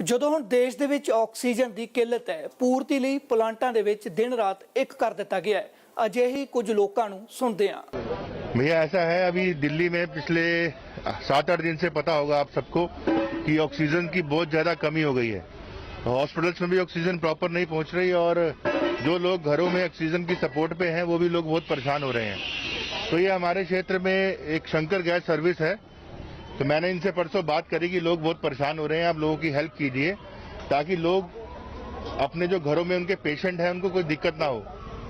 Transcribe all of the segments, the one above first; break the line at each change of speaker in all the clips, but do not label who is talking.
ਜਦੋਂ ਹੁਣ ਦੇਸ਼ ਦੇ ਵਿੱਚ ਆਕਸੀਜਨ ਦੀ ਕਿੱਲਤ ਹੈ, ਪੂਰਤੀ ਲਈ ਪਲਾਂਟਾਂ ਦੇ ਵਿੱਚ ਦਿਨ ਰਾਤ ਇੱਕ ਕਰ ਦਿੱਤਾ ਗਿਆ ਹੈ। ਅਜਿਹੀ ਕੁਝ ਲੋਕਾਂ ਨੂੰ सुनते हैं।
भैया ऐसा है, अभी दिल्ली में पिछले 7-8 दिन से पता होगा आप सबको कि ऑक्सीजन की बहुत ज्यादा कमी हो गई है। हॉस्पिटल्स में भी ऑक्सीजन प्रॉपर नहीं पहुंच रही और जो लोग घरों में ऑक्सीजन की सपोर्ट पे हैं वो भी लोग बहुत परेशान हो रहे हैं। तो ये हमारे क्षेत्र में एक शंकर गैस सर्विस है, तो मैंने इनसे परसों बात करी कि लोग बहुत परेशान हो रहे हैं, आप लोगों की हेल्प कीजिए ताकि लोग अपने जो घरों में उनके पेशेंट हैं उनको कोई दिक्कत ना हो।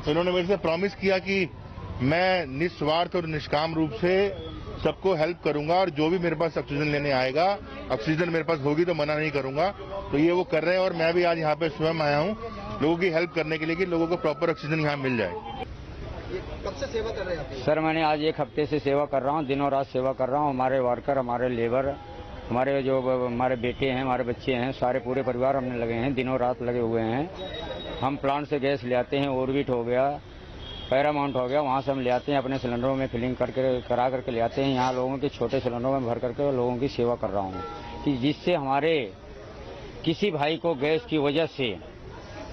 तो उन्होंने मेरे से प्रॉमिस किया कि मैं निस्वार्थ और निष्काम रूप से सबको हेल्प करूंगा और जो भी मेरे पास ऑक्सीजन लेने आएगा, ऑक्सीजन मेरे पास होगी तो मना नहीं करूंगा। तो ये वो कर रहे हैं और मैं भी आज यहाँ पे स्वयं आया हूँ लोगों की हेल्प करने के लिए कि लोगों को प्रॉपर ऑक्सीजन यहाँ मिल जाए।
कब से सेवा कर रहे हैं आप?
सर मैंने आज 1 हफ्ते से सेवा कर रहा हूँ, दिनों रात सेवा कर रहा हूँ। हमारे वर्कर, हमारे लेबर, हमारे बेटे हैं, हमारे बच्चे हैं, सारे पूरे परिवार हमने लगे हैं, दिनों रात लगे हुए हैं। हम प्लांट से गैस ले आते हैं, ऑर्बिट हो गया, पैरामाउंट हो गया, वहाँ से हम ले आते हैं, अपने सिलेंडरों में फिलिंग करा करके ले आते हैं। यहाँ लोगों के छोटे सिलेंडरों में भर करके लोगों की सेवा कर रहा हूँ कि जिससे हमारे किसी भाई को गैस की वजह से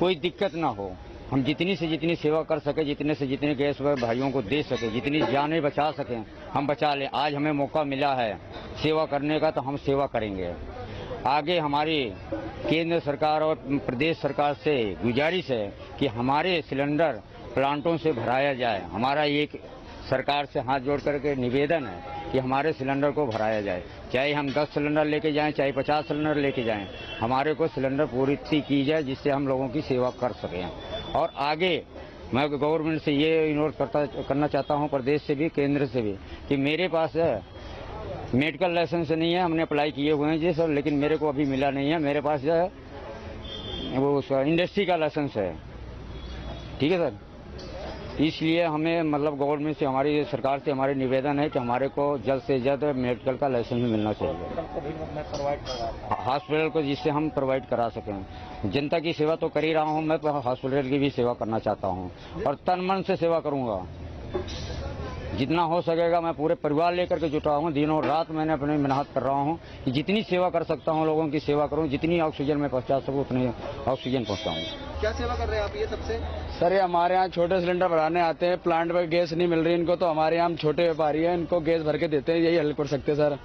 कोई दिक्कत ना हो। हम जितनी से जितनी सेवा कर सके, जितने से जितने गैस भाइयों को दे सके, जितनी जानें बचा सकें हम बचा लें। आज हमें मौका मिला है सेवा करने का, तो हम सेवा करेंगे। आगे हमारी केंद्र सरकार और प्रदेश सरकार से गुजारिश है कि हमारे सिलेंडर प्लांटों से भराया जाए। हमारा एक सरकार से हाथ जोड़ करके निवेदन है कि हमारे सिलेंडर को भराया जाए, चाहे हम 10 सिलेंडर लेके जाएं, चाहे 50 सिलेंडर लेके जाएं, हमारे को सिलेंडर पूर्ति की जाए जिससे हम लोगों की सेवा कर सकें। और आगे मैं गवर्नमेंट से ये अनुरोध करना चाहता हूँ, प्रदेश से भी केंद्र से भी, कि मेरे पास मेडिकल लाइसेंस नहीं है, हमने अप्लाई किए हुए हैं जी सर, लेकिन मेरे को अभी मिला नहीं है। मेरे पास वो इंडस्ट्री का लाइसेंस है, ठीक है सर। इसलिए हमें मतलब गवर्नमेंट से, हमारी सरकार से हमारे निवेदन है कि हमारे को जल्द से जल्द मेडिकल का लाइसेंस भी मिलना चाहिए हॉस्पिटल को, जिससे हम प्रोवाइड करा सकें। जनता की सेवा तो कर ही रहा हूँ मैं, हॉस्पिटल की भी सेवा करना चाहता हूँ और तन मन से सेवा करूँगा। जितना हो सकेगा मैं पूरे परिवार लेकर के जुटा हूँ, दिनों रात मैंने अपनी मेहनत कर रहा हूँ कि जितनी सेवा कर सकता हूँ लोगों की सेवा करूँ, जितनी ऑक्सीजन में पहुँचा सकूँ उतनी ऑक्सीजन पहुँचाऊँ।
क्या सेवा कर रहे हैं आप ये सबसे?
सर ये हमारे यहाँ छोटे सिलेंडर भराने आते हैं, प्लांट पर गैस नहीं मिल रही इनको, तो हमारे यहाँ छोटे व्यापारी हैं, इनको गैस भर के देते हैं, यही हेल्प कर सकते हैं सर।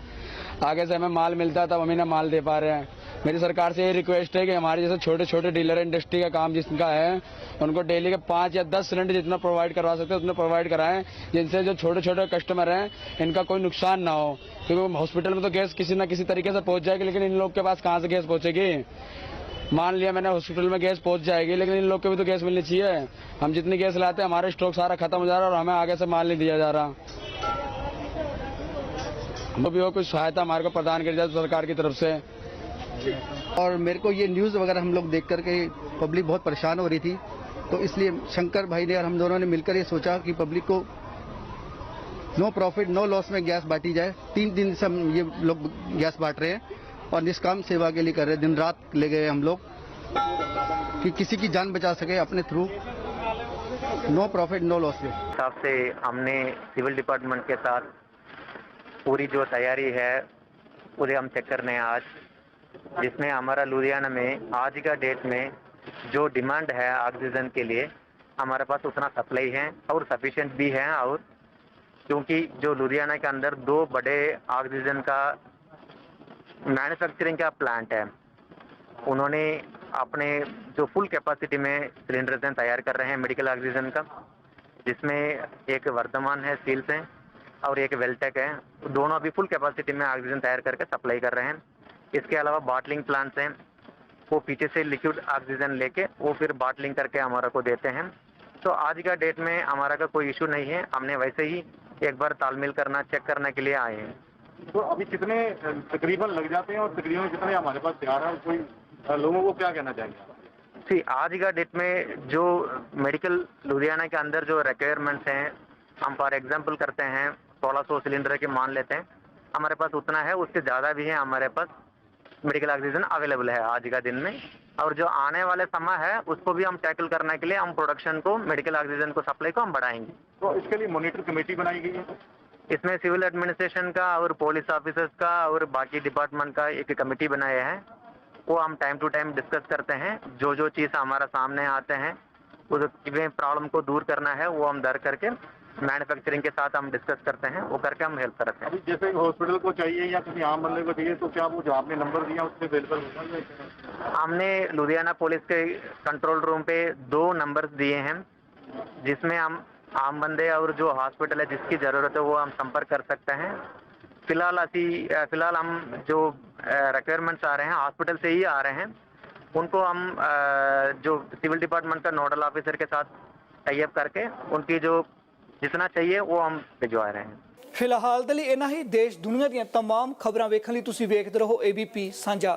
आगे से हमें माल मिलता तब हम इन्हें माल दे पा रहे हैं। मेरी सरकार से ये रिक्वेस्ट है कि हमारे जैसे छोटे छोटे डीलर इंडस्ट्री का काम जिसका है, उनको डेली के 5 या 10 सिलेंडर जितना प्रोवाइड करवा सकते हैं उतना प्रोवाइड कराएं, जिनसे जो छोटे छोटे कस्टमर हैं इनका कोई नुकसान ना हो। क्योंकि हॉस्पिटल में तो गैस किसी न किसी तरीके से पहुंच जाएगी, लेकिन इन लोग के पास कहाँ से गैस पहुंचेगी? मान लिया मैंने हॉस्पिटल में गैस पहुंच जाएगी, लेकिन इन लोग को भी तो गैस मिलनी चाहिए। हम जितनी गैस लाते हैं हमारा स्टॉक सारा खत्म हो जा रहा है और हमें आगे से माल नहीं दिया जा रहा। वो भी हो कुछ सहायता हमारे को प्रदान करी जाए सरकार की तरफ से।
और मेरे को ये न्यूज़ वगैरह हम लोग देख करके पब्लिक बहुत परेशान हो रही थी, तो इसलिए शंकर भाई ने और हम दोनों ने मिलकर ये सोचा कि पब्लिक को नो प्रॉफिट नो लॉस में गैस बांटी जाए। 3 दिन से हम ये लोग गैस बांट रहे हैं और निष्काम सेवा के लिए कर रहे हैं, दिन रात ले गए हम लोग कि किसी की जान बचा सके अपने through, no profit no loss में।
हिसाब से हमने सिविल डिपार्टमेंट के साथ पूरी जो तैयारी है पूरे हम चेक करने हैं आज, जिसमें हमारा लुधियाना में आज का डेट में जो डिमांड है ऑक्सीजन के लिए हमारे पास उतना सप्लाई है और सफिशिएंट भी है। और क्योंकि जो लुधियाना के अंदर 2 बड़े ऑक्सीजन का मैन्युफैक्चरिंग का प्लांट है, उन्होंने अपने जो फुल कैपेसिटी में सिलेंडर तैयार कर रहे हैं मेडिकल ऑक्सीजन का, जिसमें एक वर्धमान है स्टील से और एक वेल्टेक है, दोनों अभी फुल कैपेसिटी में ऑक्सीजन तैयार करके सप्लाई कर रहे हैं। इसके अलावा बॉटलिंग प्लांट्स हैं, वो पीछे से लिक्विड ऑक्सीजन लेके वो फिर बॉटलिंग करके हमारा को देते हैं। तो आज का डेट में हमारा का कोई इशू नहीं है, हमने वैसे ही एक बार तालमेल करना चेक करने के लिए आए हैं।
तो अभी कितने तकरीबन लग जाते हैं और तकरीबन कितने हमारे पास तैयार है, कोई लोगों को क्या कहना चाहेंगे?
आज का डेट में जो मेडिकल लुधियाना के अंदर जो रिक्वायरमेंट्स हैं, हम फॉर एग्जांपल करते हैं 1600 सिलेंडर के मान लेते हैं, हमारे पास उतना है, उससे ज़्यादा भी है हमारे पास मेडिकल ऑक्सीजन अवेलेबल है आज का दिन में। और जो आने वाले समय है उसको भी हम टैकल करने के लिए हम प्रोडक्शन को, मेडिकल ऑक्सीजन को सप्लाई को हम बढ़ाएंगे।
तो इसके लिए मॉनिटर कमेटी बनाई गई है,
इसमें सिविल एडमिनिस्ट्रेशन का और पुलिस ऑफिसर्स का और बाकी डिपार्टमेंट का एक कमेटी बनाया है, वो हम टाइम टू टाइम डिस्कस करते हैं। जो जो चीज़ हमारा सामने आते हैं उस प्रॉब्लम को दूर करना है वो हम दर करके मैन्युफैक्चरिंग के साथ हम डिस्कस करते हैं, वो करके हम हेल्प करते हैं।
अभी जैसे हॉस्पिटल को चाहिए या किसी आम बंदे को चाहिए तो क्या वो जो आपने नंबर दिया उससे अवेलेबल होगा?
हमने लुधियाना पुलिस के कंट्रोल रूम पे 2 नंबर्स दिए हैं जिसमें हम आम बंदे और जो हॉस्पिटल है जिसकी ज़रूरत है वो हम संपर्क कर सकते हैं। फिलहाल हम जो रिक्वायरमेंट्स आ रहे हैं हॉस्पिटल से ही आ रहे हैं, उनको हम जो सिविल डिपार्टमेंट का नोडल ऑफिसर के साथ टाई अप करके उनकी जो जितना चाहिए वो हम भिजवा रहे हैं।
ਫਿਲਹਾਲ ਦੇ ਲਈ ਇਹਨਾਂ ਹੀ ਦੇਸ਼ ਦੁਨੀਆ ਦੀਆਂ तमाम ਖਬਰਾਂ ਵੇਖਣ ਲਈ ਤੁਸੀਂ ਵੇਖਦੇ ਰਹੋ ABP ਸਾਂਝਾ।